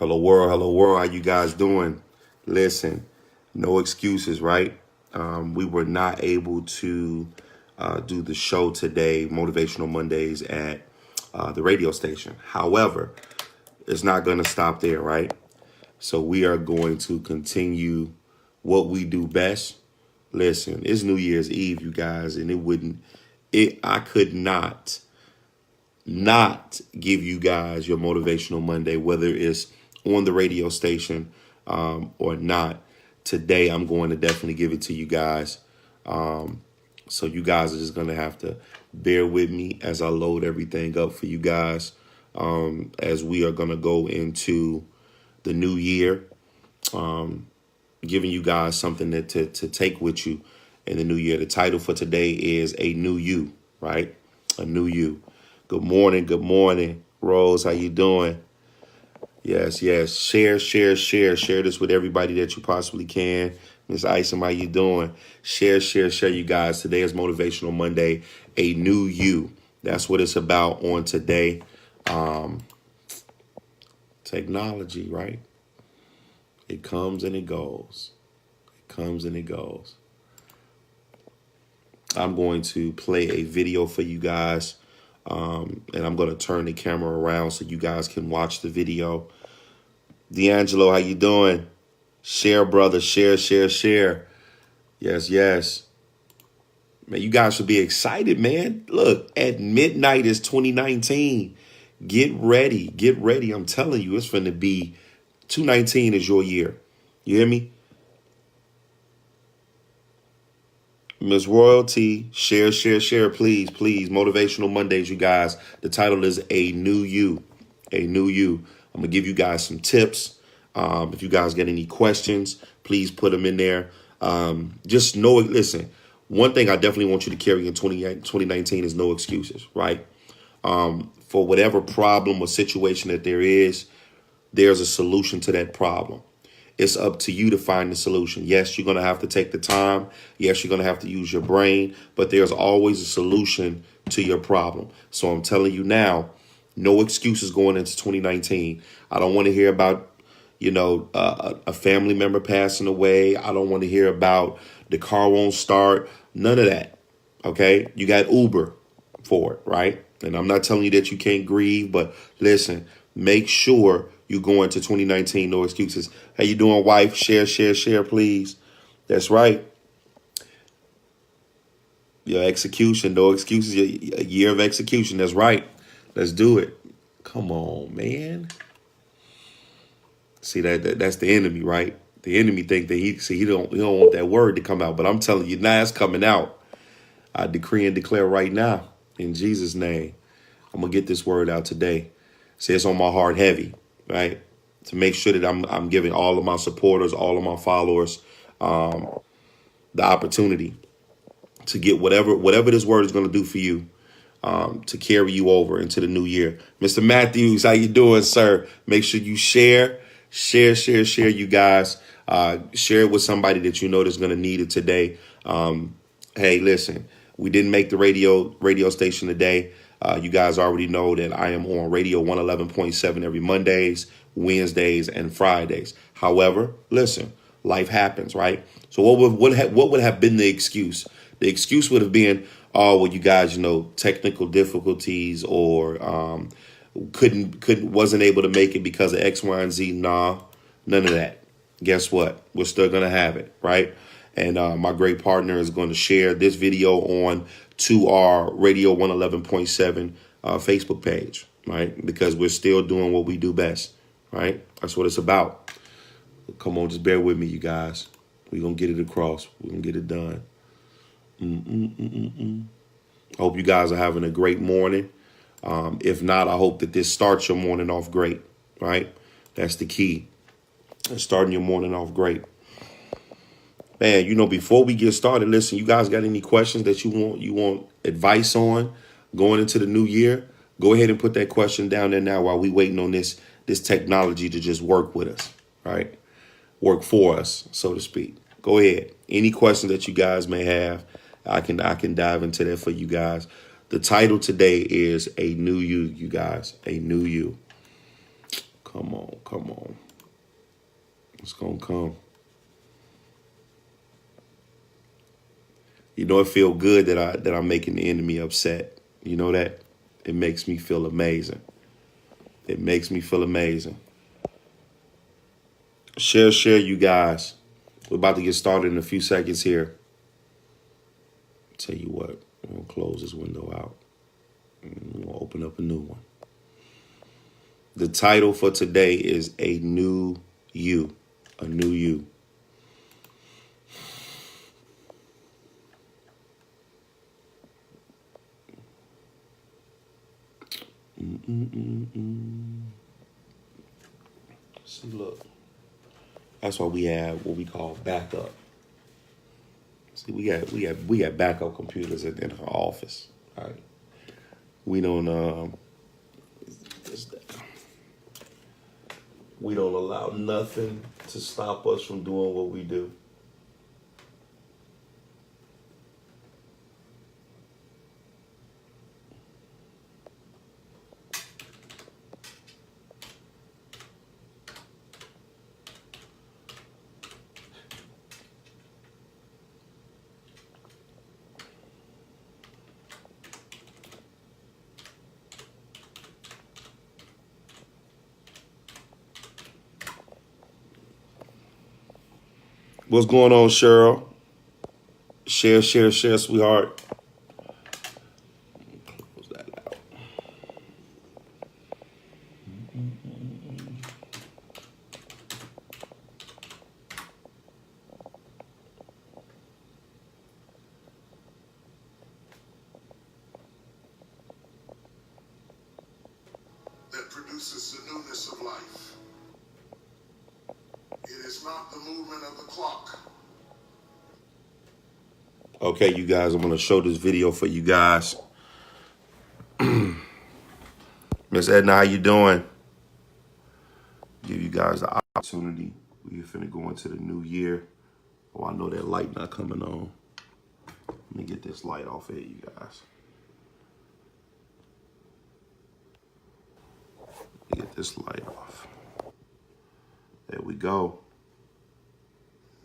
Hello world, hello world. How you guys doing? Listen, no excuses, right? We were not able to do the show today, Motivational Mondays, at the radio station. However, it's not going to stop there, right? So we are going to continue what we do best. Listen, it's New Year's Eve, you guys, and I could not give you guys your Motivational Monday, whether it's on the radio station or not. Today, I'm going to definitely give it to you guys. So you guys are just going to have to bear with me as I load everything up for you guys as we are going to go into the new year, giving you guys something to take with you in the new year. The title for today is A New You, right? A New You. Good morning, Rose. How you doing? Yes. Share this with everybody that you possibly can. Miss Isom, how you doing? Share, you guys. Today is Motivational Monday, A New You. That's what it's about on today. Technology, right? It comes and it goes. I'm going to play a video for you guys. And I'm going to turn the camera around so you guys can watch the video. D'Angelo, how you doing? Share, brother. Share. Yes. Man, you guys should be excited, man. Look, at midnight is 2019. Get ready. I'm telling you, it's finna be 2019 is your year. You hear me? Miss Royalty, share, please. Motivational Mondays, you guys. The title is A New You. I'm going to give you guys some tips. If you guys get any questions, please put them in there. Just know, listen, one thing I definitely want you to carry in 2019 is no excuses, right? For whatever problem or situation that there's a solution to that problem. It's up to you to find the solution. Yes, you're going to have to take the time. Yes, you're going to have to use your brain, but there's always a solution to your problem. So I'm telling you now, no excuses going into 2019. I don't want to hear about, a family member passing away. I don't want to hear about the car won't start. None of that. Okay. You got Uber for it, right? And I'm not telling you that you can't grieve, but listen, make sure you go into 2019, no excuses. How you doing, wife? Share, please. That's right. Your execution, no excuses. A year of execution. That's right. Let's do it. Come on, man. See that's the enemy, right? The enemy think that he don't want that word to come out, but I'm telling you now, it's coming out. I decree and declare right now in Jesus' name. I'm gonna get this word out today. See, it's on my heart heavy. Right, to make sure that I'm giving all of my supporters, all of my followers, the opportunity to get whatever this word is going to do for you, to carry you over into the new year. Mr. Matthews, how you doing, sir? Make sure you share, you guys. Share it with somebody that you know that's going to need it today. Hey, listen, we didn't make the radio station today. You guys already know that I am on radio 111.7 every Mondays, Wednesdays, and Fridays. However, listen, life happens, right? So what would have been the excuse? The excuse would have been, oh, well, you guys, technical difficulties or wasn't able to make it because of X, Y, and Z. Nah, none of that. Guess what? We're still gonna have it, right? And my great partner is going to share this video on to our Radio 111.7 Facebook page, right? Because we're still doing what we do best, right? That's what it's about. Come on, just bear with me, you guys. We're going to get it across. We're going to get it done. I hope you guys are having a great morning. If not, I hope that this starts your morning off great, right? That's the key. Starting your morning off great. Man, before we get started, listen, you guys got any questions that you want advice on going into the new year? Go ahead and put that question down there now while we waiting on this technology to just work with us, right? Work for us, so to speak. Go ahead. Any questions that you guys may have, I can dive into that for you guys. The title today is A New You, you guys. A New You. Come on, come on. It's going to come. You know, it feels good that I'm making the enemy upset. You know that? It makes me feel amazing. It makes me feel amazing. Share, you guys. We're about to get started in a few seconds here. Tell you what, we're going to close this window out. And we're going to open up a new one. The title for today is A New You. A New You. See, look. That's why we have what we call backup. See, we got backup computers in our office. All right. We don't we don't allow nothing to stop us from doing what we do. What's going on, Cheryl? Share, sweetheart. Close that out. That produces the newness of life. It is not the movement of the clock. Okay, you guys, I'm going to show this video for you guys. Miss Edna, how you doing? Give you guys the opportunity. We're finna go into the new year. Oh, I know that light not coming on. Let me get this light off here, you guys. Let me get this light off. There we go.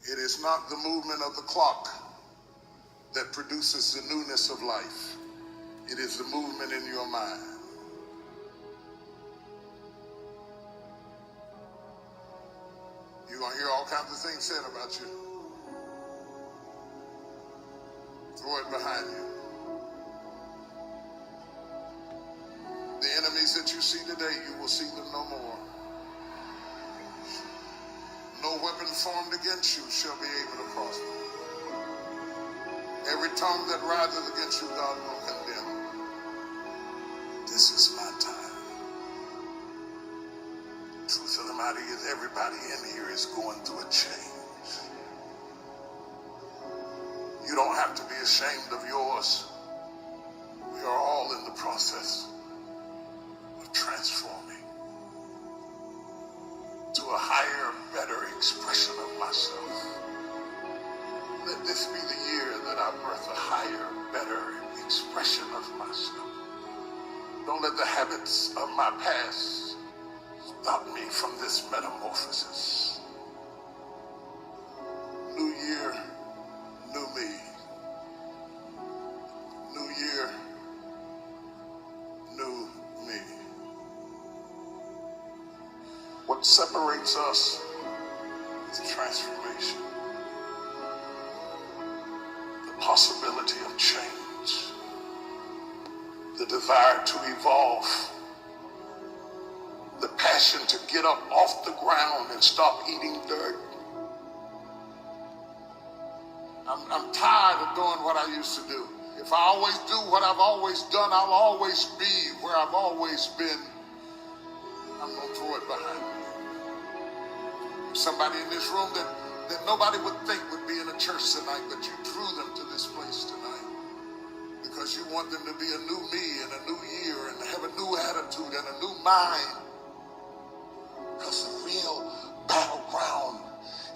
It is not the movement of the clock that produces the newness of life. It is the movement in your mind. You're going to hear all kinds of things said about you. Throw it behind you. The enemies that you see today, you will see them no more. No weapon formed against you shall be able to prosper. Every tongue that riseth against you, God will condemn. This is my time. Truth of the matter is, everybody in here is going through a change. You don't have to be ashamed of yours. We are all in the process of transforming to a higher, better expression of myself. Let this be the year that I birth a higher, better expression of myself. Don't let the habits of my past stop me from this metamorphosis. New year, new me. New year, new me. What separates us is transformation. The possibility of change. The desire to evolve. The passion to get up off the ground and stop eating dirt. I'm tired of doing what I used to do. If I always do what I've always done, I'll always be where I've always been. I'm going to throw it behind me. There's somebody in this room that nobody would think would be in a church tonight, but you drew them to this place tonight because you want them to be a new me and a new year and have a new attitude and a new mind. Because the real battleground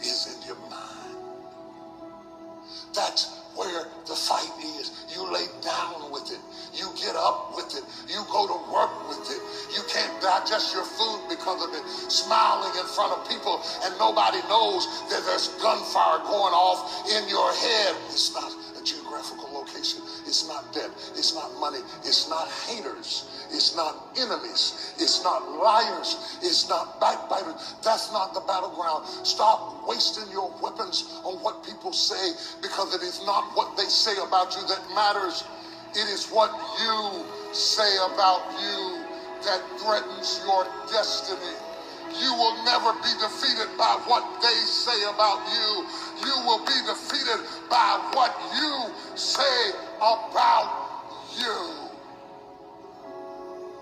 is in your mind. That's where the fight is. You lay down with it. You get up with it. You go to work with it. You can't digest your food because of it. Smiling in front of people and nobody knows that there's gunfire going off in your head. It's not a geographical location. It's not debt. It's not money. It's not haters. It's not enemies. It's not liars. It's not backbiters. That's not the battleground. Stop wasting your weapons on what people say, because it is not what they say about you that matters. It is what you say about you that threatens your destiny. You will never be defeated by what they say about you. You will be defeated by what you say about you.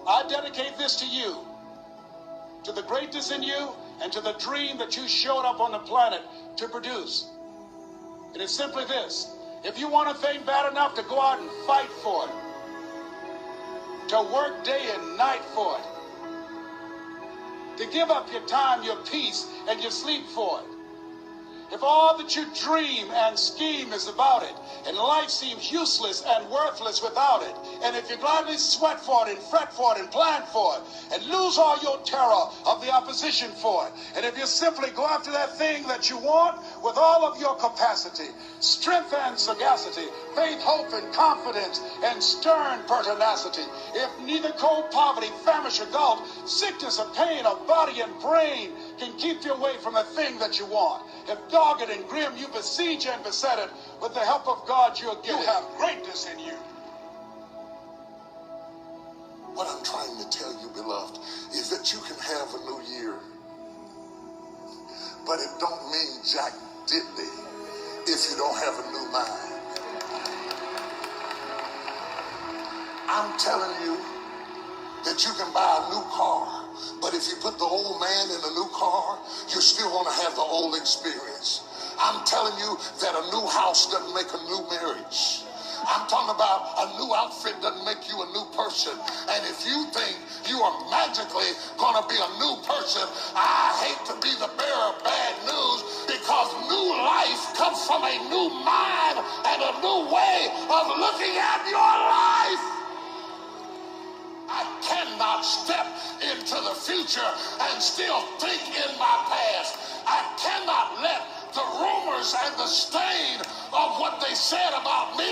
I dedicate this to you, to the greatness in you, and to the dream that you showed up on the planet to produce. It is simply this: if you want a thing bad enough to go out and fight for it, to work day and night for it, to give up your time, your peace, and your sleep for it, if all that you dream and scheme is about it, and life seems useless and worthless without it, and if you gladly sweat for it and fret for it and plan for it, and lose all your terror of the opposition for it, and if you simply go after that thing that you want with all of your capacity, strength and sagacity, faith, hope, and confidence, and stern pertinacity, if neither cold poverty, famish, or gulf, sickness or pain of body and brain can keep you away from the thing that you want, if dogged and grim you besiege and beset it, with the help of God you'll get it. You have greatness in you. What I'm trying to tell you, beloved, is that you can have a new year, but it don't mean jack diddly if you don't have a new mind. I'm telling you that you can buy a new car, but if you put the old man in a new car, you're still going to have the old experience. I'm telling you that a new house doesn't make a new marriage. I'm talking about a new outfit doesn't make you a new person. And if you think you are magically going to be a new person, I hate to be the bearer of bad news, because new life comes from a new mind and a new way of looking at your life. I cannot step into the future and still think in my past. I cannot let the rumors and the stain of what they said about me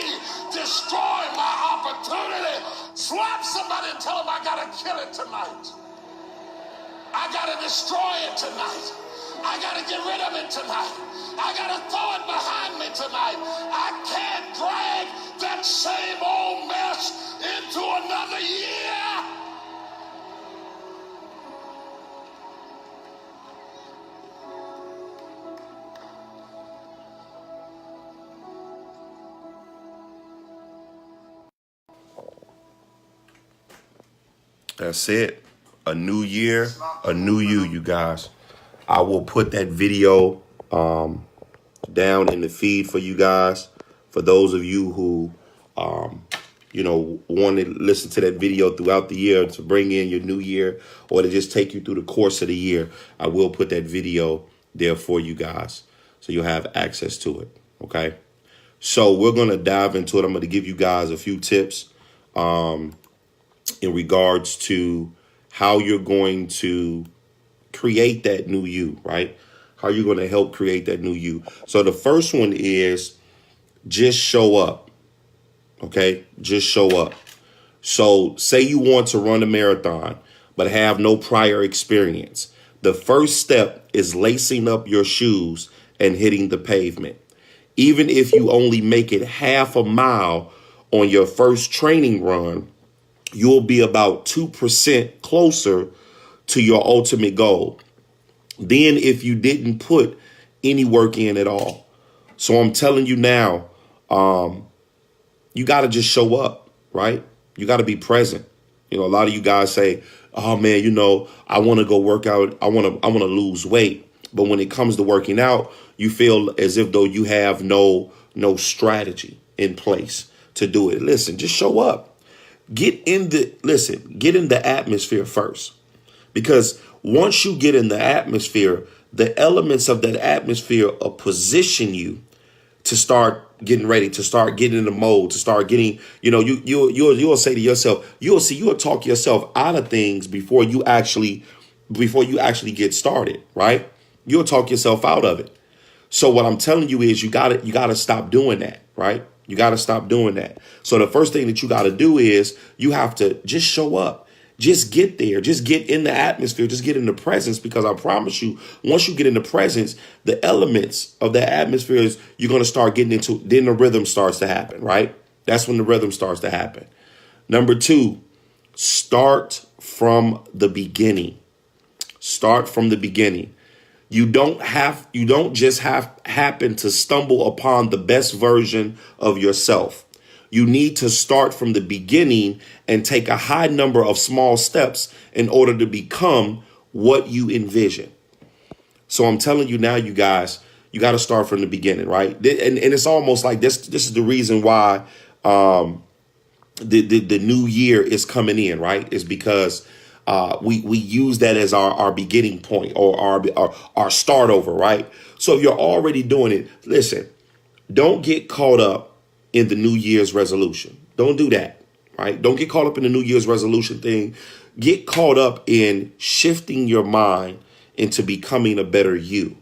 destroy my opportunity. Slap somebody and tell them I gotta kill it tonight. I gotta destroy it tonight. I gotta get rid of it tonight. I gotta throw it behind me tonight. I can't drag that same old mess into another year. That's it. A new year, a new you guys. I will put that video down in the feed for you guys. For those of you who, want to listen to that video throughout the year to bring in your new year, or to just take you through the course of the year, I will put that video there for you guys, so you'll have access to it. Okay. So we're going to dive into it. I'm going to give you guys a few tips in regards to how you're going to create that new you, right? How you're going to help create that new you. So the first one is just show up. Okay, just show up. So say you want to run a marathon, but have no prior experience. The first step is lacing up your shoes and hitting the pavement. Even if you only make it half a mile on your first training run, you'll be about 2% closer to your ultimate goal than if you didn't put any work in at all. So I'm telling you now, you got to just show up, right? You got to be present. A lot of you guys say, oh man, I want to go work out. I want to lose weight. But when it comes to working out, you feel as if though you have no strategy in place to do it. Listen, just show up. Get in the atmosphere first, because once you get in the atmosphere, the elements of that atmosphere will position you to start getting ready, to start getting in the mode, to start getting, you'll say to yourself, you'll talk yourself out of things before you actually get started, right? You'll talk yourself out of it. So what I'm telling you is you gotta stop doing that, right? You gotta stop doing that. So the first thing that you gotta do is you have to just show up. Just get there. Just get in the atmosphere. Just get in the presence, because I promise you, once you get in the presence, the elements of the atmosphere is you're going to start getting into, then the rhythm starts to happen, right? That's when the rhythm starts to happen. Number 2, start from the beginning. Start from the beginning. You don't just happen to stumble upon the best version of yourself. You need to start from the beginning and take a high number of small steps in order to become what you envision. So I'm telling you now, you guys, you got to start from the beginning, right? And it's almost like this is the reason why the new year is coming in, right? Is because we use that as our beginning point, or our start over, right? So if you're already doing it, listen, don't get caught up in the New Year's resolution. Don't do that, right? Don't get caught up in the New Year's resolution thing. Get caught up in shifting your mind into becoming a better you.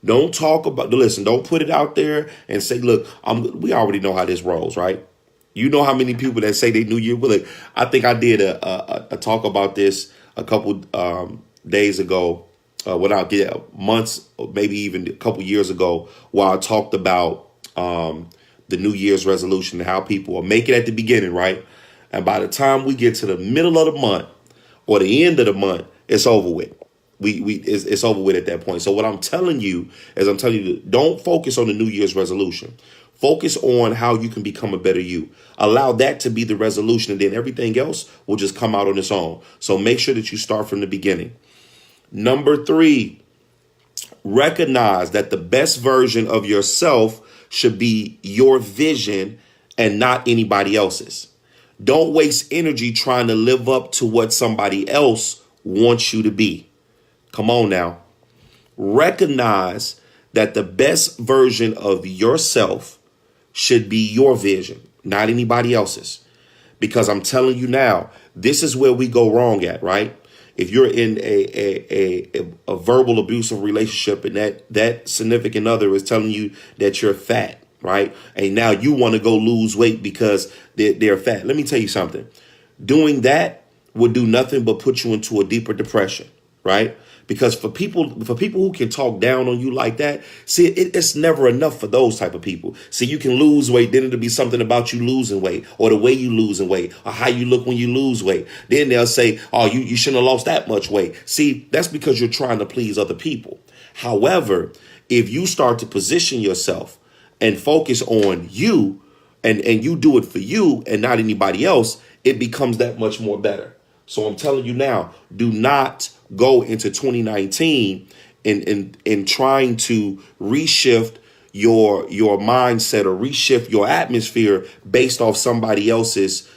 Don't don't put it out there and say, look, we already know how this rolls, right? You know how many people that say they New Year. Well, I think I did a talk about this a couple days ago, months, or maybe even a couple years ago, while I talked about the New Year's resolution and how people will make it at the beginning, right? And by the time we get to the middle of the month or the end of the month, it's over with. It's over with at that point. So what I'm telling you is, don't focus on the New Year's resolution. Focus on how you can become a better you. Allow that to be the resolution, and then everything else will just come out on its own. So make sure that you start from the beginning. Number 3, recognize that the best version of yourself should be your vision and not anybody else's. Don't waste energy trying to live up to what somebody else wants you to be. Come on now. Recognize that the best version of yourself should be your vision, not anybody else's. Because I'm telling you now, this is where we go wrong at, right? If you're in a verbal abusive relationship and that significant other is telling you that you're fat, right? And now you want to go lose weight because they're fat. Let me tell you something. Doing that would do nothing but put you into a deeper depression, right? Because for people who can talk down on you like that, see, it's never enough for those type of people. See, you can lose weight, then it'll be something about you losing weight, or the way you losing weight, or how you look when you lose weight. Then they'll say, oh, you shouldn't have lost that much weight. See, that's because you're trying to please other people. However, if you start to position yourself and focus on you, and you do it for you and not anybody else, it becomes that much more better. So I'm telling you now, do not go into 2019 in trying to reshift your mindset or reshift your atmosphere based off somebody else's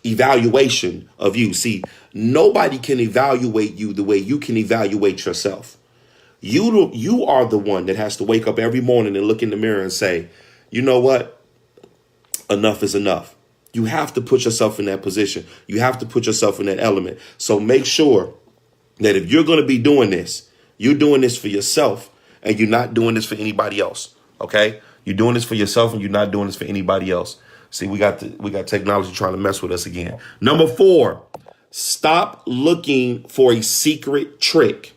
evaluation of you. See, nobody can evaluate you the way you can evaluate yourself. You are the one that has to wake up every morning and look in the mirror and say, you know what? Enough is enough. You have to put yourself in that position. You have to put yourself in that element. So make sure that if you're going to be doing this, you're doing this for yourself and you're not doing this for anybody else. OK, you're doing this for yourself and you're not doing this for anybody else. See, we got technology trying to mess with us again. Number 4, stop looking for a secret trick.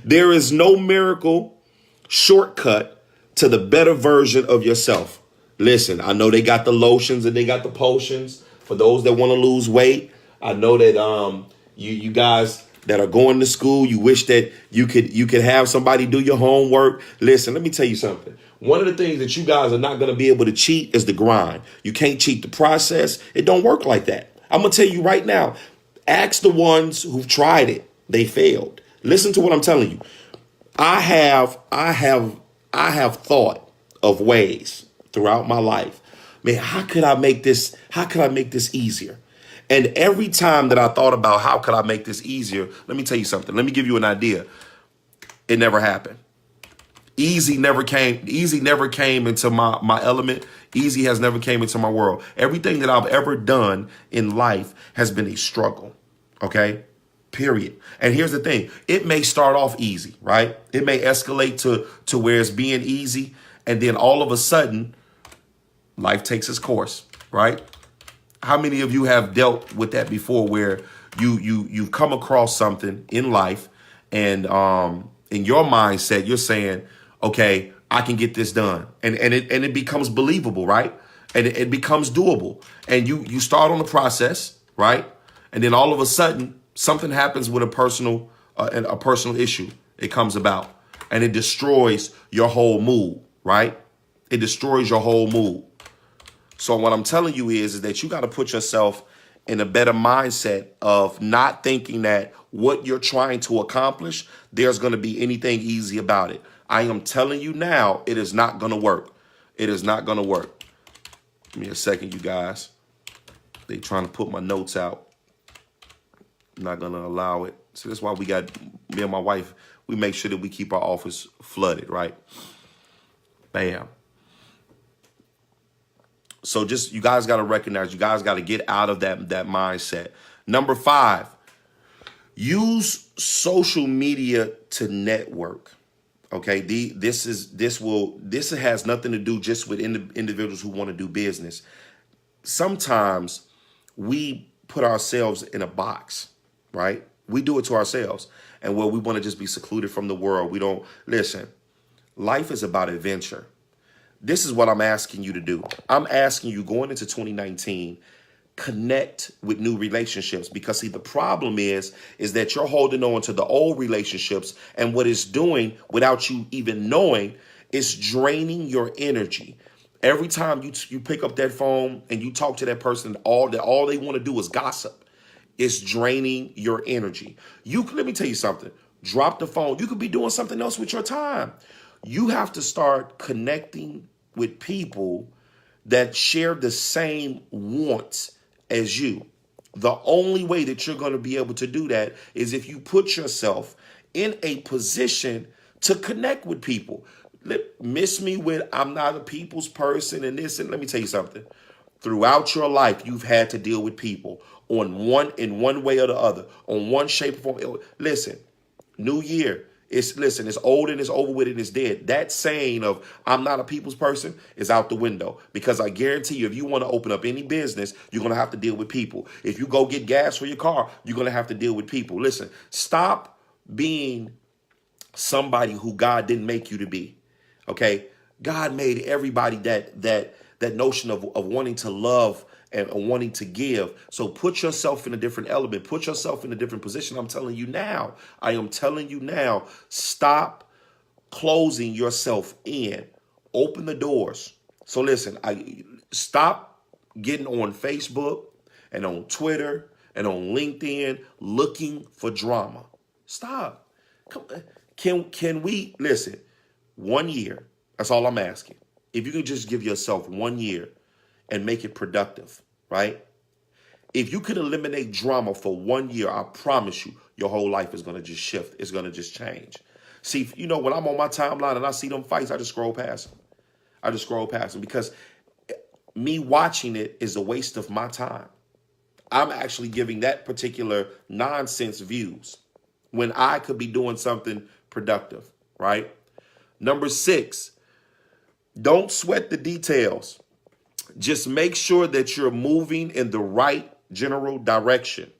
There is no miracle shortcut to the better version of yourself. Listen, I know they got the lotions and they got the potions for those that want to lose weight. I know that you guys that are going to school, you wish that you could have somebody do your homework. Listen, let me tell you something. One of the things that you guys are not going to be able to cheat is the grind. You can't cheat the process. It don't work like that. I'm going to tell you right now. Ask the ones who've tried it. They failed. Listen to what I'm telling you. I have thought of ways throughout my life, man, how could I make this easier? And every time that I thought about how could I make this easier, let me tell you something. Let me give you an idea. It never happened. Easy never came into my element. Easy has never came into my world. Everything that I've ever done in life has been a struggle. Okay? Period. And here's the thing. It may start off easy, right? It may escalate to where it's being easy, and then all of a sudden life takes its course, right? How many of you have dealt with that before, where you've come across something in life, and in your mindset you're saying, okay, I can get this done, and it becomes believable, right? And it becomes doable, and you start on the process, right? And then all of a sudden something happens with a personal issue. It comes about, and it destroys your whole mood, right? It destroys your whole mood. So what I'm telling you is that you got to put yourself in a better mindset of not thinking that what you're trying to accomplish, there's going to be anything easy about it. I am telling you now, it is not going to work. It is not going to work. Give me a second, you guys. They trying to put my notes out. I'm not going to allow it. So that's why me and my wife, we make sure that we keep our office flooded, right? Bam. So just, you guys got to recognize, you guys got to get out of that mindset. Number 5, use social media to network. Okay, this has nothing to do just with individuals who want to do business. Sometimes we put ourselves in a box, right? We do it to ourselves, and we want to just be secluded from the world. We don't listen. Life is about adventure. This is what I'm asking you to do. I'm asking you, going into 2019, connect with new relationships, because see, the problem is that you're holding on to the old relationships, and what it's doing without you even knowing is draining your energy. Every time you pick up that phone and you talk to that person, all they want to do is gossip. It's draining your energy. Let me tell you something. Drop the phone. You could be doing something else with your time. You have to start connecting with people that share the same wants as you. The only way that you're going to be able to do that is if you put yourself in a position to connect with people. Miss me with, I'm not a people's person and this, and let me tell you something. Throughout your life, you've had to deal with people in one way or the other, on one shape or form. Listen, new year. It's old and it's over with and it's dead. That saying of I'm not a people's person is out the window, because I guarantee you, if you want to open up any business, you're going to have to deal with people. If you go get gas for your car, you're going to have to deal with people. Listen, stop being somebody who God didn't make you to be. Okay? God made everybody that notion of wanting to love and wanting to give. So put yourself in a different element. Put yourself in a different position. I am telling you now, stop closing yourself in. Open the doors. So listen, stop getting on Facebook and on Twitter and on LinkedIn looking for drama. Stop. Can we, listen, 1 year, that's all I'm asking. If you can just give yourself 1 year and make it productive, right? If you could eliminate drama for 1 year, I promise you, your whole life is going to just shift. It's going to just change. See, when I'm on my timeline and I see them fights, I just scroll past them. Because me watching it is a waste of my time. I'm actually giving that particular nonsense views when I could be doing something productive, right? Number 6, don't sweat the details. Just make sure that you're moving in the right general direction.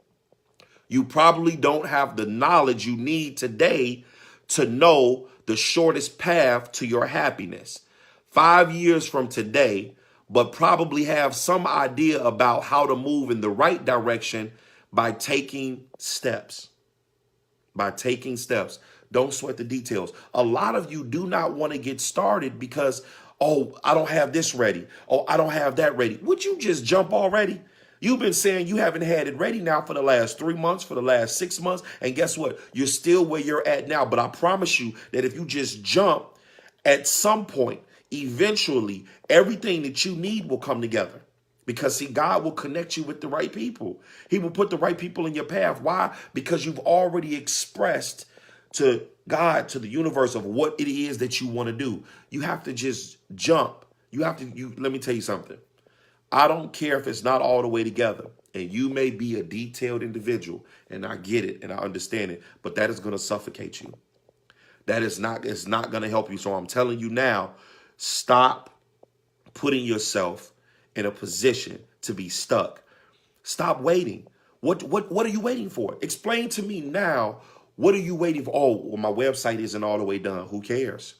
You probably don't have the knowledge you need today to know the shortest path to your happiness 5 years from today, but probably have some idea about how to move in the right direction by taking steps. Don't sweat the details. A lot of you do not want to get started because, oh, I don't have this ready. Oh, I don't have that ready. Would you just jump already? You've been saying you haven't had it ready now for the last 3 months, for the last 6 months. And guess what? You're still where you're at now. But I promise you that if you just jump, at some point, eventually, everything that you need will come together. Because, see, God will connect you with the right people. He will put the right people in your path. Why? Because you've already expressed to God, to the universe of what it is that you want to do. You have to just jump. Let me tell you something. I don't care if it's not all the way together. And you may be a detailed individual, and I get it and I understand it, but that is going to suffocate you. That is not, it's not going to help you. So I'm telling you now, stop putting yourself in a position to be stuck. Stop waiting. What are you waiting for? Explain to me now. What are you waiting for? Oh, well, my website isn't all the way done. Who cares?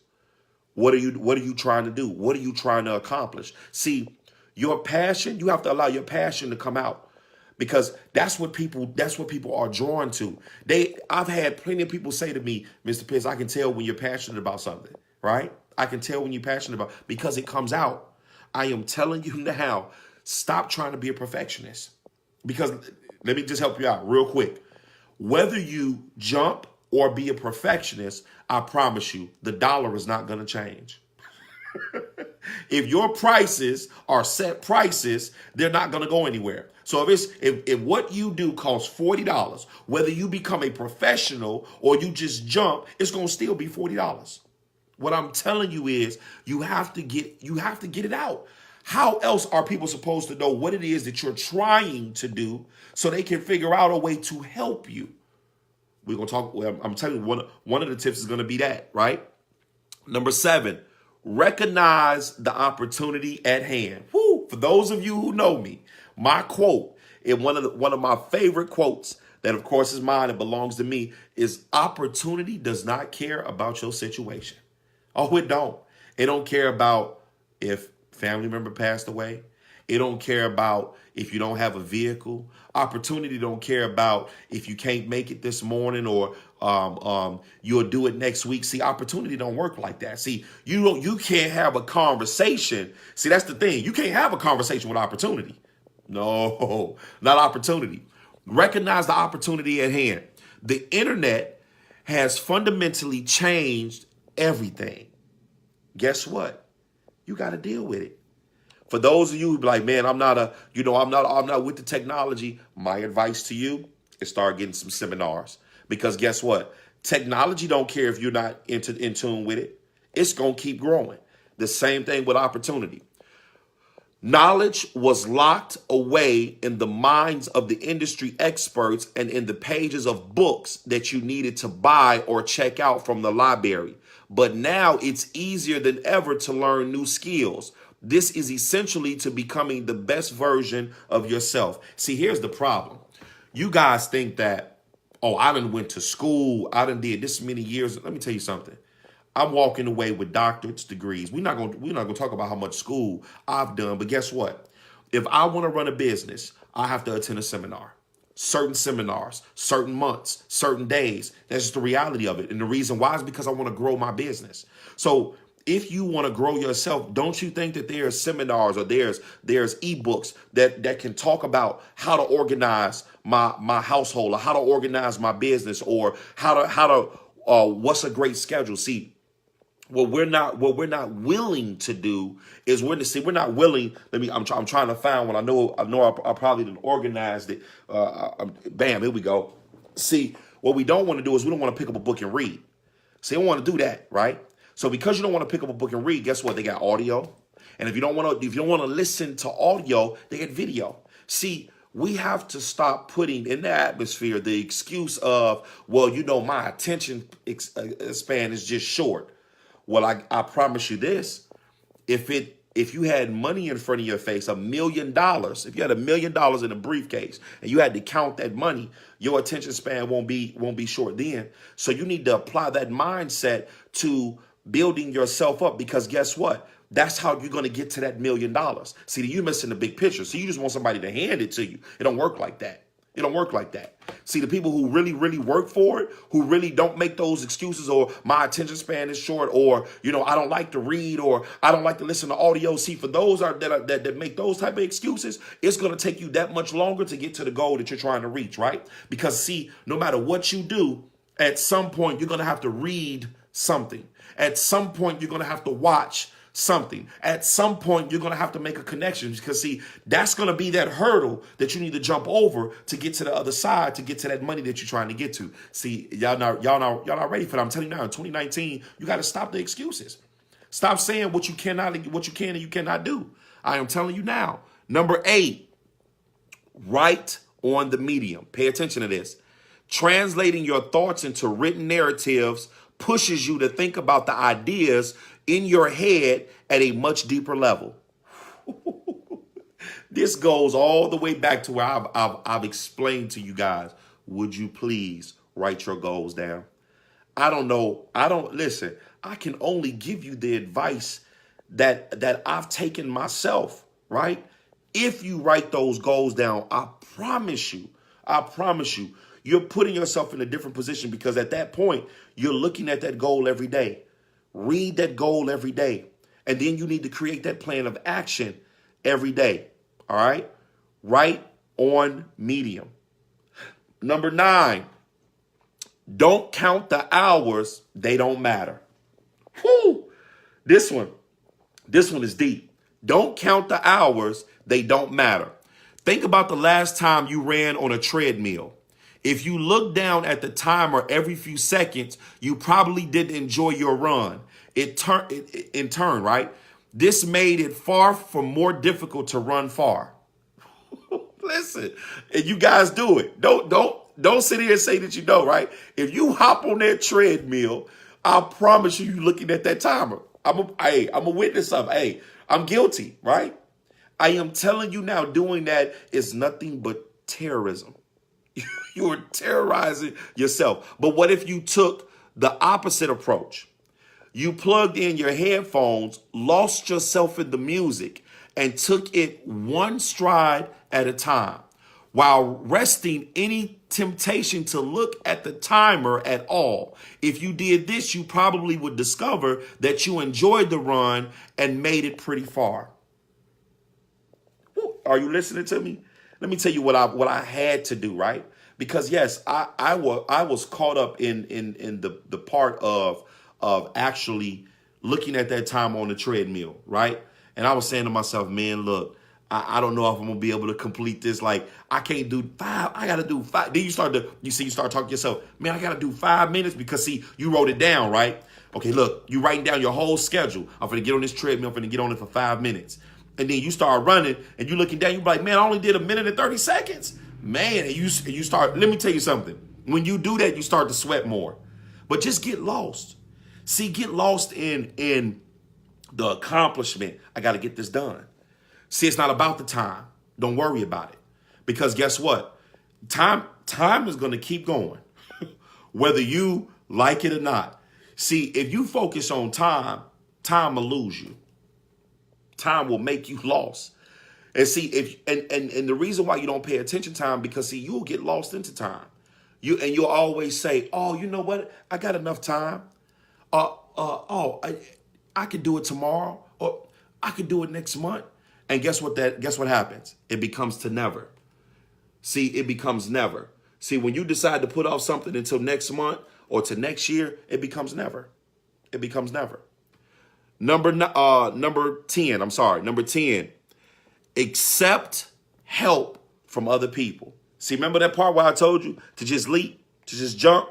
What are you trying to do? What are you trying to accomplish? See, your passion, you have to allow your passion to come out, because that's what people are drawn to. I've had plenty of people say to me, Mr. Pitts, I can tell when you're passionate about something, right? I can tell when you're passionate about, because it comes out. I am telling you now, stop trying to be a perfectionist. Because let me just help you out real quick. Whether you jump or be a perfectionist, I promise you, the dollar is not going to change. If your prices are set prices, they're not going to go anywhere. So if what you do costs $40, whether you become a professional or you just jump, it's going to still be $40. What I'm telling you is you have to get it out. How else are people supposed to know what it is that you're trying to do so they can figure out a way to help you? We're going to talk. Well, I'm telling you, one of the tips is going to be that, right? Number 7, recognize the opportunity at hand. Woo! For those of you who know me, my quote, and one of my favorite quotes that, of course, is mine and belongs to me, is opportunity does not care about your situation. Oh, it don't. It don't care about if family member passed away. It don't care about if you don't have a vehicle. Opportunity don't care about if you can't make it this morning or you'll do it next week. See, opportunity don't work like that. See, you can't have a conversation. See, that's the thing. You can't have a conversation with opportunity. No, not opportunity. Recognize the opportunity at hand. The internet has fundamentally changed everything. Guess what? You got to deal with it. For those of you who be like, man, I'm not with the technology. My advice to you is start getting some seminars, because guess what? Technology don't care if you're not in tune with it. It's going to keep growing. The same thing with opportunity. Knowledge was locked away in the minds of the industry experts and in the pages of books that you needed to buy or check out from the library. But now it's easier than ever to learn new skills. This is essentially to becoming the best version of yourself. See, here's the problem. You guys think that, oh, I done went to school. I done did this many years. Let me tell you something. I'm walking away with doctorate's degrees. We're not gonna talk about how much school I've done, but guess what? If I want to run a business, I have to attend a seminar. Certain seminars, certain months, certain days. That's just the reality of it. And the reason why is because I want to grow my business. So if you want to grow yourself, don't you think that there's seminars or there's ebooks that can talk about how to organize my household, or how to organize my business, or how to what's a great schedule? See, what we're not willing to do is we're not willing. I'm trying to find one. I know I probably didn't organize it. Bam, here we go. See, what we don't want to do is we don't want to pick up a book and read. See, I don't want to do that, right? So because you don't want to pick up a book and read, guess what? They got audio. And if you don't want to listen to audio, they get video. See, we have to stop putting in the atmosphere the excuse of, well, my attention span is just short. Well, I promise you this, if you had money in front of your face, $1 million, if you had $1 million in a briefcase and you had to count that money, your attention span won't be short then. So you need to apply that mindset to building yourself up, because guess what? That's how you're going to get to that $1 million. See, you're missing the big picture. So you just want somebody to hand it to you. It don't work like that. It don't work like that. See, the people who really, really work for it, who really don't make those excuses, or my attention span is short, or, I don't like to read, or I don't like to listen to audio. See, for those that make those type of excuses, it's going to take you that much longer to get to the goal that you're trying to reach, right? Because see, no matter what you do, at some point, you're going to have to read something. At some point, you're going to have to watch something. At some point, you're going to have to make a connection because, see, that's going to be that hurdle that you need to jump over to get to the other side, to get to that money that you're trying to get to. See, y'all not ready for that. I'm telling you now, in 2019, you got to stop the excuses. Stop saying what you can and you cannot do. I am telling you now. Number 8, write on the medium. Pay attention to this. Translating your thoughts into written narratives pushes you to think about the ideas in your head at a much deeper level. This goes all the way back to where I've explained to you guys. Would you please write your goals down? I don't know. Listen, I can only give you the advice that I've taken myself, right? If you write those goals down, I promise you, you're putting yourself in a different position because at that point, you're looking at that goal every day. Read that goal every day. And then you need to create that plan of action every day. All right? Write on medium. Number 9, don't count the hours. They don't matter. Whew. This one is deep. Don't count the hours. They don't matter. Think about the last time you ran on a treadmill. If you look down at the timer every few seconds, you probably didn't enjoy your run. In turn, right? This made it far from more difficult to run far. Listen, and you guys do it. Don't sit here and say that you don't, right? If you hop on that treadmill, I promise you're looking at that timer. I'm a witness of it. Hey, I'm guilty, right? I am telling you now, doing that is nothing but terrorism. You are terrorizing yourself. But what if you took the opposite approach? You plugged in your headphones, lost yourself in the music, and took it one stride at a time, while resting any temptation to look at the timer at all. If you did this, you probably would discover that you enjoyed the run and made it pretty far. Are you listening to me? Let me tell you what I had to do, right? Because yes, I was caught up in the part of actually looking at that time on the treadmill, right? And I was saying to myself, man, look, I don't know if I'm gonna be able to complete this. Like, I can't do 5. I gotta do 5. Then you start talking to yourself, man, I gotta do 5 minutes because see, you wrote it down, right? Okay, look, you writing down your whole schedule. I'm gonna get on this treadmill. I'm gonna get on it for 5 minutes. And then you start running and you looking down, you be like, man, I only did 1 minute and 30 seconds. Man, and you start, let me tell you something. When you do that, you start to sweat more. But just get lost. See, get lost in the accomplishment. I got to get this done. See, it's not about the time. Don't worry about it. Because guess what? Time is going to keep going, whether you like it or not. See, if you focus on time will lose you. Time will make you lost. And see, and the reason why you don't pay attention to time, because see, you'll get lost into time. You'll always say, oh, you know what? I got enough time. I could do it tomorrow, or I could do it next month. And guess what happens? It becomes to never. See, it becomes never. See, when you decide to put off something until next month or to next year, it becomes never. It becomes never. Number 10, accept help from other people. See, remember that part where I told you to just leap, to just jump?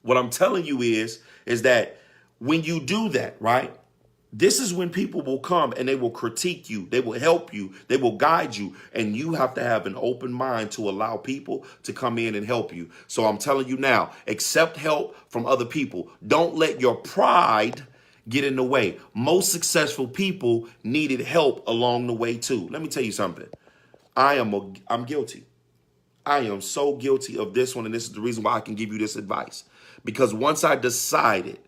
What I'm telling you is that when you do that, right, this is when people will come and they will critique you. They will help you. They will guide you. And you have to have an open mind to allow people to come in and help you. So I'm telling you now, accept help from other people. Don't let your pride get in the way. Most successful people needed help along the way too. Let me tell you something. I'm guilty. I am so guilty of this one. And this is the reason why I can give you this advice. Because once I decided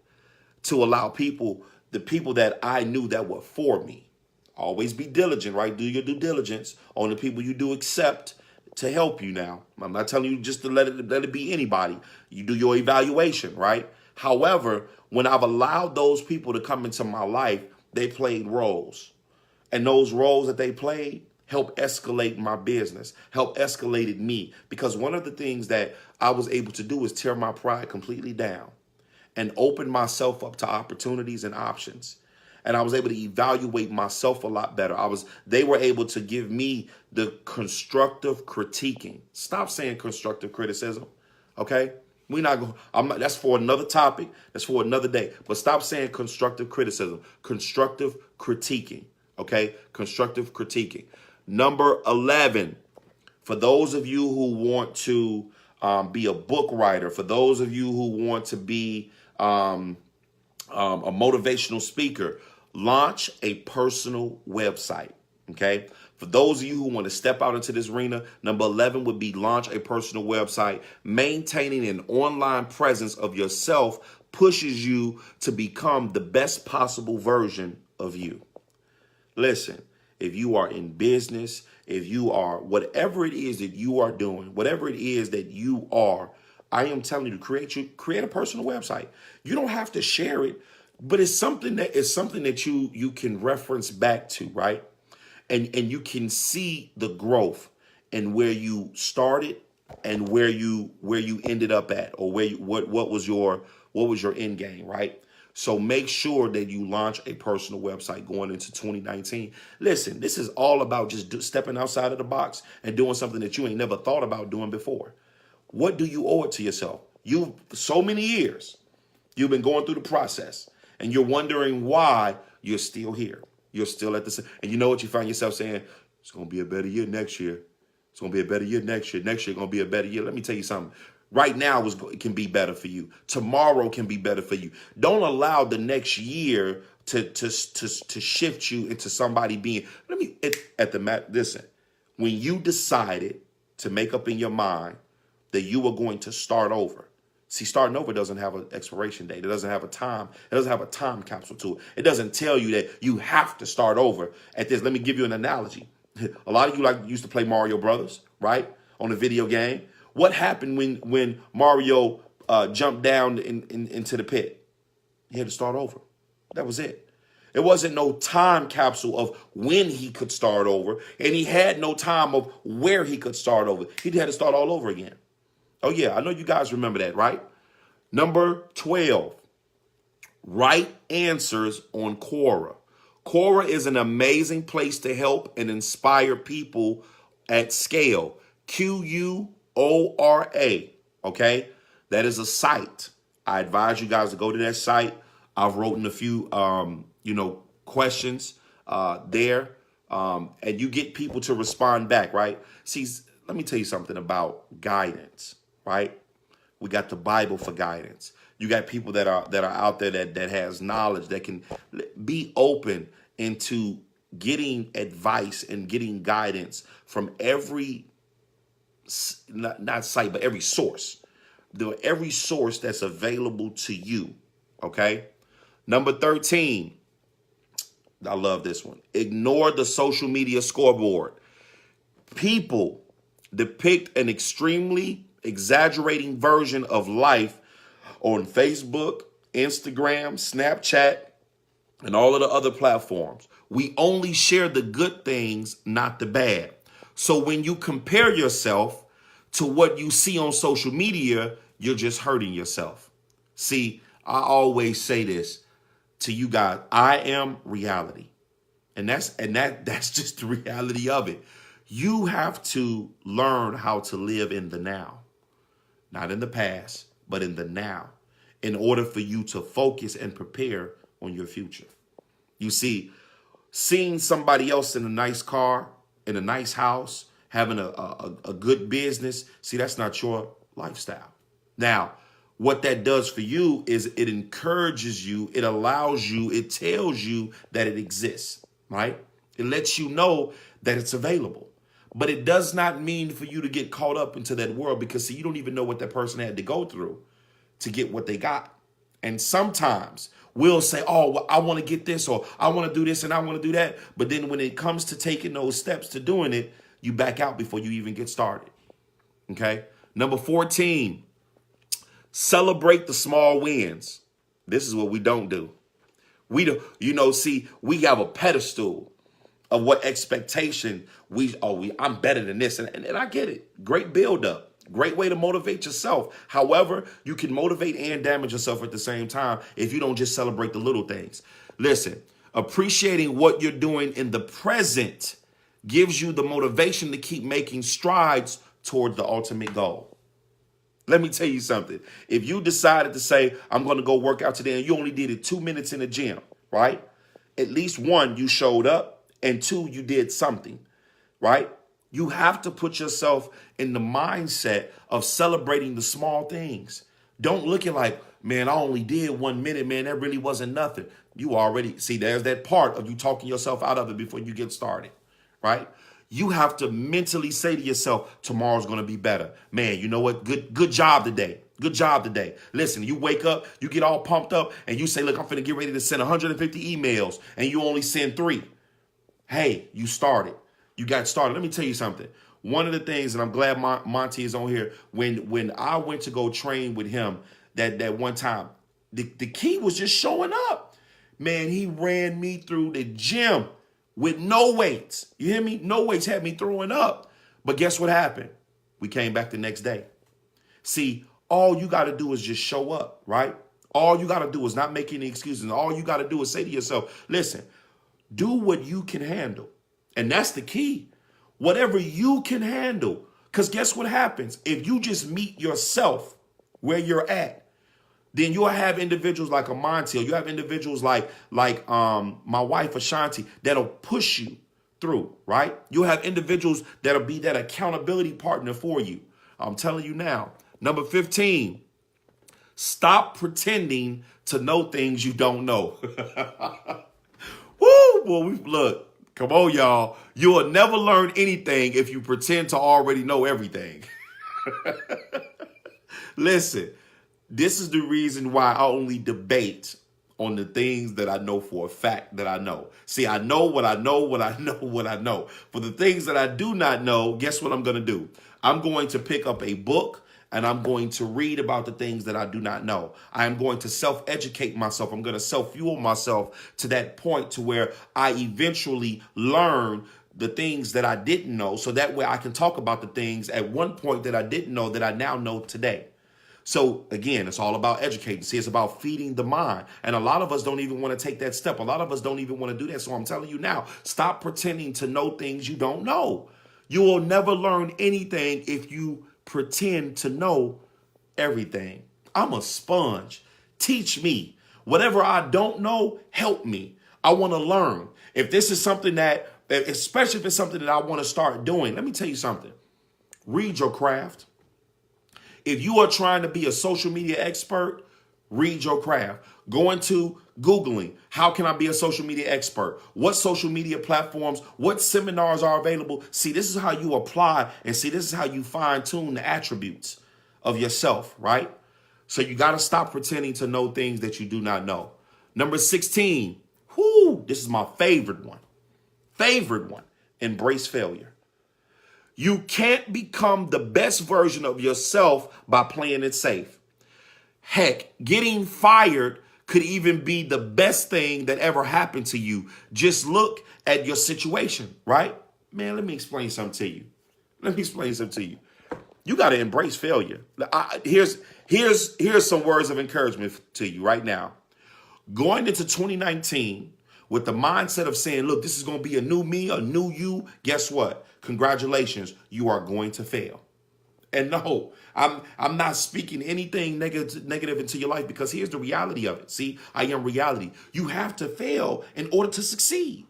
to allow the people that I knew that were for me, always be diligent, right? Do your due diligence on the people you do accept to help you now. I'm not telling you just to let it be anybody. You do your evaluation, right? However, when I've allowed those people to come into my life, they played roles. And those roles that they played helped escalate my business, helped escalate me. Because one of the things that I was able to do is tear my pride completely down and open myself up to opportunities and options. and I was able to evaluate myself a lot better. They were able to give me the constructive critiquing. Stop saying constructive criticism, okay? That's for another topic. That's for another day. But stop saying constructive criticism. Constructive critiquing, okay? Constructive critiquing. Number 11, for those of you who want to be a book writer, for those of you who want to be a motivational speaker, launch a personal website, okay? For those of you who want to step out into this arena, number 11 would be launch a personal website. Maintaining an online presence of yourself pushes you to become the best possible version of you. Listen, if you are in business, if you are whatever it is that you are doing, whatever it is that you are, I am telling you to create a personal website. You don't have to share it, but it's something that you can reference back to, right? And you can see the growth and where you started and where you ended up at, or what was your end game, right? So make sure that you launch a personal website going into 2019. Listen, this is all about just stepping outside of the box and doing something that you ain't never thought about doing before. What do you owe it to yourself? So many years, you've been going through the process and you're wondering why you're still here. You're still at the same. And you know what you find yourself saying? It's going to be a better year next year. It's going to be a better year next year. Next year going to be a better year. Let me tell you something. Right now can be better for you. Tomorrow can be better for you. Don't allow the next year to shift you into somebody being. Listen. When you decided to make up in your mind that you were going to start over. See, starting over doesn't have an expiration date. It doesn't have a time. It doesn't have a time capsule to it. It doesn't tell you that you have to start over at this. Let me give you an analogy. A lot of you used to play Mario Brothers, right? On the video game. What happened when Mario jumped down into the pit? He had to start over. That was it. It wasn't no time capsule of when he could start over, and he had no time of where he could start over. He had to start all over again. Oh, yeah, I know you guys remember that, right? Number 12, write answers on Quora. Quora is an amazing place to help and inspire people at scale. Quora, okay? That is a site. I advise you guys to go to that site. I've written a few, questions there, and you get people to respond back, right? See, let me tell you something about guidance, right? We got the Bible for guidance. You got people that are out there that has knowledge, that can be open into getting advice and getting guidance from every, not site, but every source. Every source that's available to you, okay? Number 13, I love this one. Ignore the social media scoreboard. People depict an extremely exaggerating version of life on Facebook, Instagram, Snapchat, and all of the other platforms. We only share the good things, not the bad. So when you compare yourself to what you see on social media, you're just hurting yourself. See, I always say this to you guys. I am reality. And that's just the reality of it. You have to learn how to live in the now. Not in the past, but in the now, in order for you to focus and prepare on your future. You see, seeing somebody else in a nice car, in a nice house, having a good business, see, that's not your lifestyle. Now, what that does for you is it encourages you, it allows you, it tells you that it exists, right? It lets you know that it's available. But it does not mean for you to get caught up into that world, because, see, you don't even know what that person had to go through to get what they got. And sometimes we'll say, oh, well, I want to get this, or I want to do this and I want to do that. But then when it comes to taking those steps to doing it, you back out before you even get started. Okay. Number 14, celebrate the small wins. This is what we don't do. We do, we have a pedestal of what expectation I'm better than this. And I get it. Great build up. Great way to motivate yourself. However, you can motivate and damage yourself at the same time if you don't just celebrate the little things. Listen, Appreciating what you're doing in the present gives you the motivation to keep making strides toward the ultimate goal. Let me tell you something. If you decided to say, I'm going to go work out today, and you only did it 2 minutes in the gym, right? At least one, you showed up, and two, you did something, right? You have to put yourself in the mindset of celebrating the small things. Don't look at like, man, I only did 1 minute, man. That really wasn't nothing. You already, see, there's that part of you talking yourself out of it before you get started, right? You have to mentally say to yourself, tomorrow's going to be better. Man, you know what? Good job today. Good job today. Listen, you wake up, you get all pumped up, and you say, look, I'm finna get ready to send 150 emails, and you only send 3. Hey, you started. You got started. Let me tell you something. One of the things, and I'm glad Monty is on here, when I went to go train with him that one time, the key was just showing up. Man, he ran me through the gym with no weights. You hear me? No weights, had me throwing up. But guess what happened? We came back the next day. See, all you got to do is just show up, right? All you got to do is not make any excuses. All you got to do is say to yourself, listen, do what you can handle. And that's the key. Whatever you can handle. Because guess what happens? If you just meet yourself where you're at, then you'll have individuals like a Montiel. You have individuals like my wife Ashanti that'll push you through, right? You'll have individuals that'll be that accountability partner for you. I'm telling you now. Number 15, stop pretending to know things you don't know. Woo, boy, look, come on, y'all. You will never learn anything if you pretend to already know everything. Listen. This is the reason why I only debate on the things that I know for a fact that I know. See, I know what I know, what I know, what I know. For the things that I do not know, guess what I'm going to do? I'm going to pick up a book and I'm going to read about the things that I do not know. I am going to self-educate myself. I'm going to self-fuel myself to that point to where I eventually learn the things that I didn't know. So that way I can talk about the things at one point that I didn't know that I now know today. So again, it's all about educating. See, it's about feeding the mind. And a lot of us don't even want to take that step. A lot of us don't even want to do that. So I'm telling you now, stop pretending to know things you don't know. You will never learn anything if you pretend to know everything. I'm a sponge. Teach me. Whatever I don't know, help me. I want to learn. If this is something that, especially if it's something that I want to start doing, let me tell you something. Read your craft. If you are trying to be a social media expert, read your craft. Go into Googling, how can I be a social media expert? What social media platforms, what seminars are available? See, this is how you apply, and see, this is how you fine tune the attributes of yourself, right? So you got to stop pretending to know things that you do not know. Number 16, this is my favorite one. Embrace failure. You can't become the best version of yourself by playing it safe. Heck, getting fired could even be the best thing that ever happened to you. Just look at your situation, right? Man, let me explain something to you. You got to embrace failure. Here's some words of encouragement to you right now. Going into 2019 with the mindset of saying, look, this is going to be a new me, a new you. Guess what? Congratulations, you are going to fail. And no, I'm not speaking anything negative into your life, because here's the reality of it. See, I am reality. You have to fail in order to succeed.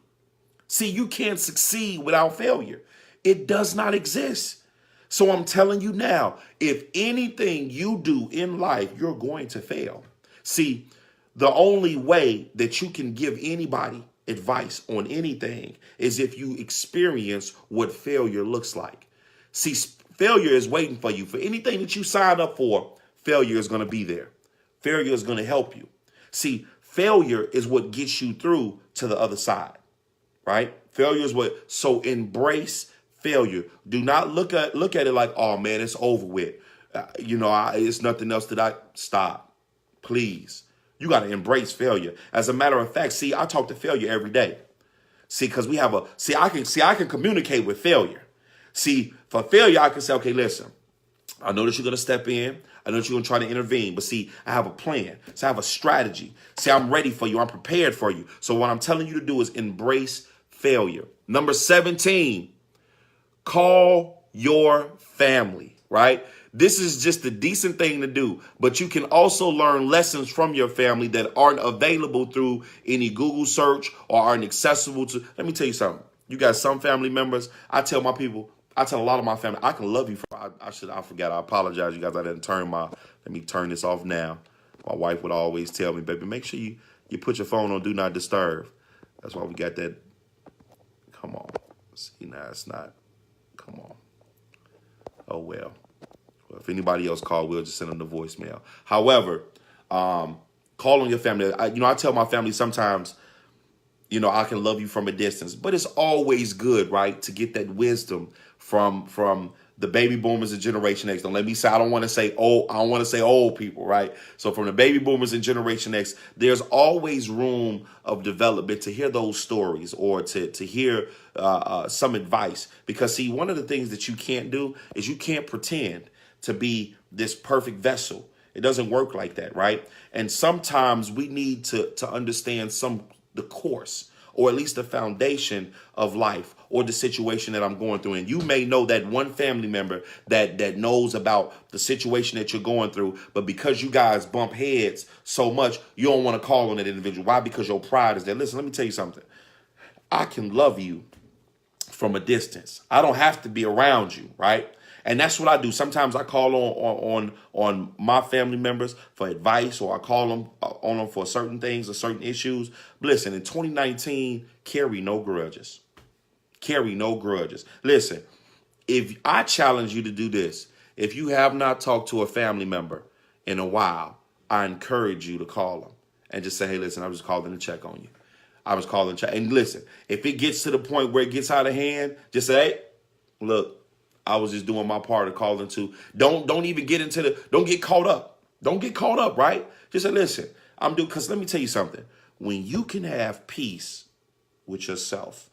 See, you can't succeed without failure. It does not exist. So I'm telling you now, if anything you do in life, you're going to fail. See, the only way that you can give anybody advice on anything is if you experience what failure looks like. See, failure is waiting for you. For anything that you signed up for, failure is going to be there. Failure is going to help you. See, failure is what gets you through to the other side, right? Failure is what, so embrace failure. Do not look at it like, oh man, it's over with. It's nothing else that I stop. Please. You got to embrace failure. As a matter of fact, see, I talk to failure every day. See, because I can communicate with failure. See, for failure, I can say, okay, listen, I know that you're going to step in. I know that you're going to try to intervene. But see, I have a plan. So I have a strategy. See, I'm ready for you. I'm prepared for you. So what I'm telling you to do is embrace failure. Number 17, call your family, right? This is just a decent thing to do, but you can also learn lessons from your family that aren't available through any Google search or aren't accessible to. Let me tell you something. You got some family members. I tell a lot of my family, I can love you. I forgot. I apologize, you guys. I didn't turn let me turn this off now. My wife would always tell me, baby, make sure you put your phone on Do Not Disturb. That's why we got that. Come on. See, now it's not. Come on. Oh, well. If anybody else called, we'll just send them the voicemail. However, call on your family. I tell my family sometimes, I can love you from a distance, but it's always good, right, to get that wisdom from the baby boomers and Generation X. Don't let me say, I don't want to say old people, right? So from the baby boomers and Generation X, there's always room of development to hear those stories or to hear some advice. Because see, one of the things that you can't do is you can't pretend to be this perfect vessel. It doesn't work like that, right? And sometimes we need to understand the course, or at least the foundation of life or the situation that I'm going through. And you may know that one family member that knows about the situation that you're going through, but because you guys bump heads so much, you don't want to call on that individual. Why? Because your pride is there. Listen, let me tell you something. I can love you from a distance. I don't have to be around you, right? And that's what I do. Sometimes I call on my family members for advice, or I call them on them for certain things or certain issues. But listen, in 2019, carry no grudges. Carry no grudges. Listen, if I challenge you to do this, if you have not talked to a family member in a while, I encourage you to call them and just say, hey, listen, I was calling to check on you. I was calling to check. And listen, if it gets to the point where it gets out of hand, just say, hey, look, I was just doing my part of calling to. Don't even get don't get caught up. Don't get caught up, right? Just say, listen, because let me tell you something. When you can have peace with yourself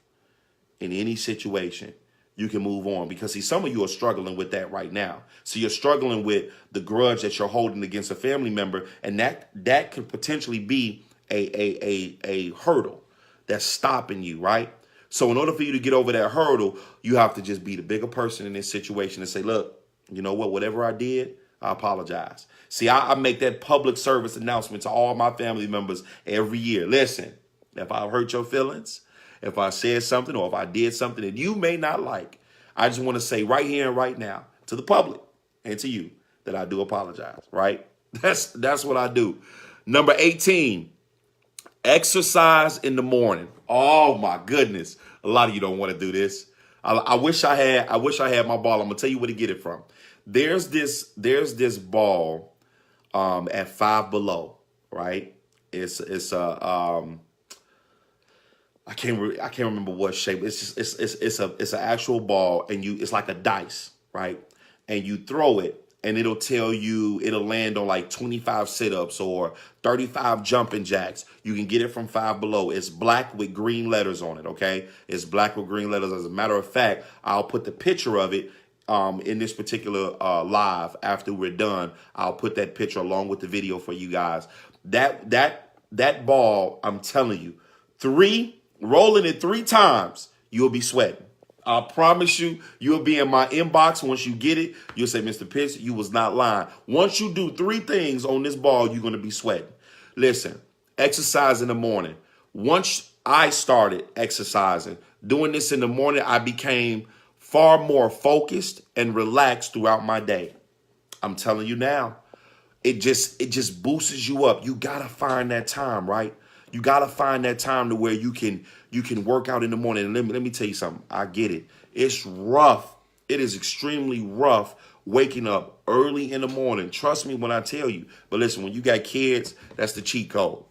in any situation, you can move on. Because see, some of you are struggling with that right now. So you're struggling with the grudge that you're holding against a family member, and that could potentially be a hurdle that's stopping you, right? So in order for you to get over that hurdle, you have to just be the bigger person in this situation and say, look, you know what, whatever I did, I apologize. See, I make that public service announcement to all my family members every year. Listen, if I hurt your feelings, if I said something, or if I did something that you may not like, I just want to say right here and right now to the public and to you that I do apologize, right? That's what I do. Number 18, exercise in the morning. Oh my goodness. A lot of you don't want to do this. I wish I had my ball. I'm gonna tell you where to get it from. There's this ball at Five Below, right? It's I can't remember what shape. It's an actual ball, and it's like a dice, right? And you throw it, and it'll land on like 25 sit-ups or 35 jumping jacks. You can get it from Five Below. It's black with green letters on it, okay? It's black with green letters. As a matter of fact, I'll put the picture of it in this particular live after we're done. I'll put that picture along with the video for you guys. That ball, I'm telling you, rolling it 3 times, you'll be sweating. I promise you, you'll be in my inbox. Once you get it, you'll say, Mr. Pitts, you was not lying. Once you do 3 things on this ball, you're going to be sweating. Listen, exercise in the morning. Once I started exercising, doing this in the morning, I became far more focused and relaxed throughout my day. I'm telling you now, it just boosts you up. You got to find that time, right? You got to find that time to where you can work out in the morning. And let me tell you something. I get it. It's rough. It is extremely rough waking up early in the morning. Trust me when I tell you. But listen, when you got kids, that's the cheat code.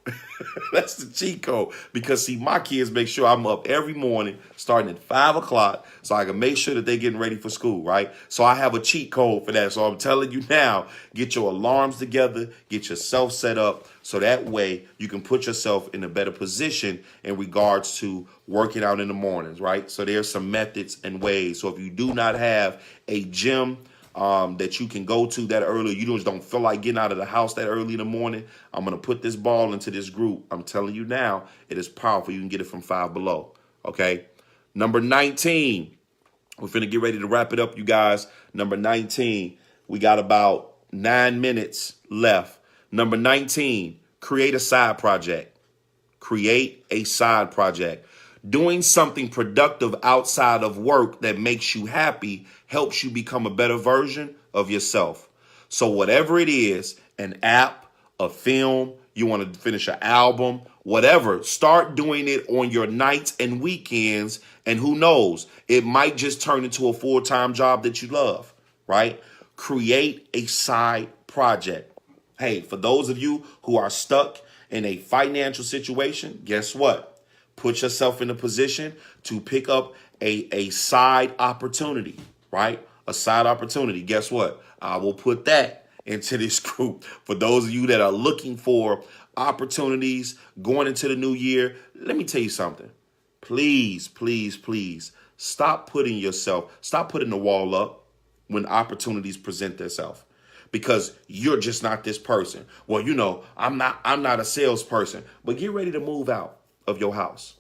That's the cheat code. Because see, my kids make sure I'm up every morning starting at 5 o'clock so I can make sure that they're getting ready for school, right? So I have a cheat code for that. So I'm telling you now, get your alarms together, get yourself set up so that way you can put yourself in a better position in regards to working out in the mornings, right? So there's some methods and ways. So if you do not have a gym that you can go to that early. You just don't feel like getting out of the house that early in the morning. I'm going to put this ball into this group. I'm telling you now, it is powerful. You can get it from Five Below. Okay. Number 19. We're finna get ready to wrap it up, you guys. Number 19. We got about 9 minutes left. Number 19. Create a side project. Create a side project. Doing something productive outside of work that makes you happy helps you become a better version of yourself. So whatever it is, an app, a film, you want to finish an album, whatever, start doing it on your nights and weekends. And who knows, it might just turn into a full-time job that you love, right? Create a side project. Hey, for those of you who are stuck in a financial situation, guess what? Put yourself in a position to pick up a side opportunity, right? A side opportunity. Guess what? I will put that into this group. For those of you that are looking for opportunities going into the new year, let me tell you something. Please, please, please stop putting the wall up when opportunities present themselves. Because you're just not this person. Well, you know, I'm not a salesperson. But get ready to move out of your house.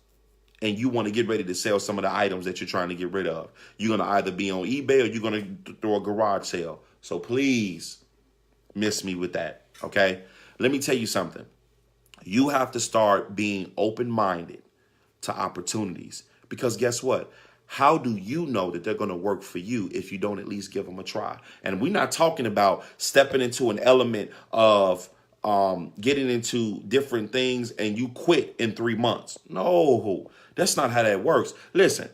And you want to get ready to sell some of the items that you're trying to get rid of. You're going to either be on eBay or you're going to throw a garage sale. So please miss me with that, okay? Let me tell you something. You have to start being open-minded to opportunities. Because guess what? How do you know that they're going to work for you if you don't at least give them a try? And we're not talking about stepping into an element of getting into different things and you quit in 3 months. No, that's not how that works. Listen,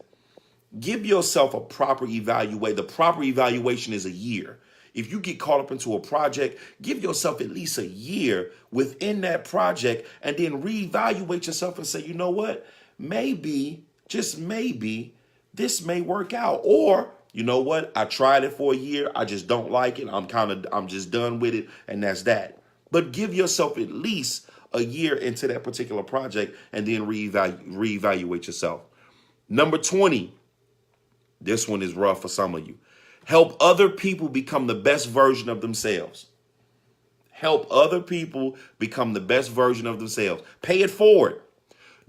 give yourself a proper evaluation. The proper evaluation is a year. If you get caught up into a project, give yourself at least a year within that project and then reevaluate yourself and say, you know what? Maybe, just maybe, this may work out. Or, you know what? I tried it for a year. I just don't like it. I'm just done with it. And that's that. But give yourself at least a year into that particular project and then reevaluate yourself. Number 20. This one is rough for some of you. Help other people become the best version of themselves. Help other people become the best version of themselves. Pay it forward.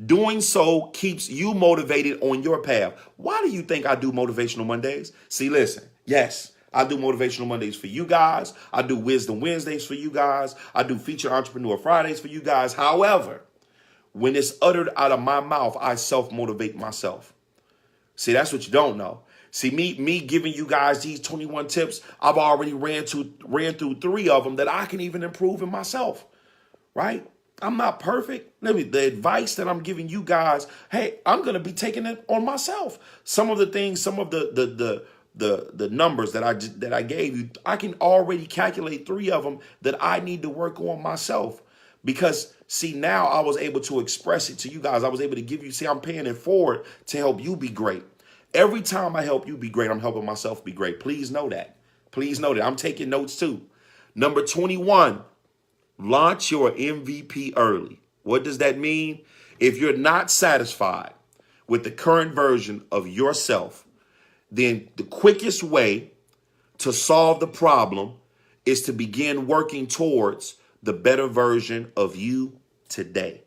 Doing so keeps you motivated on your path. Why do you think I do Motivational Mondays? See, listen, yes, I do Motivational Mondays for you guys. I do Wisdom Wednesdays for you guys. I do Feature Entrepreneur Fridays for you guys. However, when it's uttered out of my mouth, I self-motivate myself. See, that's what you don't know. See, me giving you guys these 21 tips, I've already ran through 3 of them that I can even improve in myself, right? I'm not perfect. The advice that I'm giving you guys, hey, I'm going to be taking it on myself. Some of the things, some of the numbers that I gave you, I can already calculate 3 of them that I need to work on myself. Because, see, now I was able to express it to you guys. I was able to give you, see, I'm paying it forward to help you be great. Every time I help you be great, I'm helping myself be great. Please know that. Please know that. I'm taking notes too. Number 21, launch your MVP early. What does that mean? If you're not satisfied with the current version of yourself, then the quickest way to solve the problem is to begin working towards the better version of you today.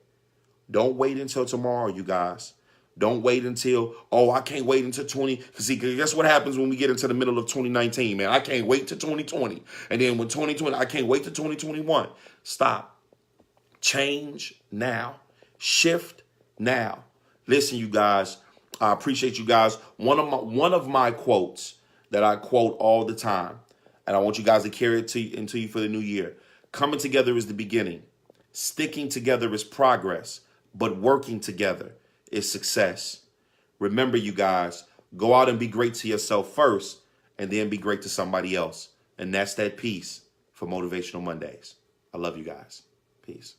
Don't wait until tomorrow, you guys. Don't wait until, I can't wait until 20. See, guess what happens when we get into the middle of 2019, man? I can't wait till 2020. And then when 2020, I can't wait till 2021. Stop. Change now. Shift now. Listen, you guys, I appreciate you guys. One of my quotes that I quote all the time, and I want you guys to carry it into you for the new year. Coming together is the beginning. Sticking together is progress. But working together is success. Remember, you guys, go out and be great to yourself first and then be great to somebody else. And that's that piece for Motivational Mondays. I love you guys. Peace.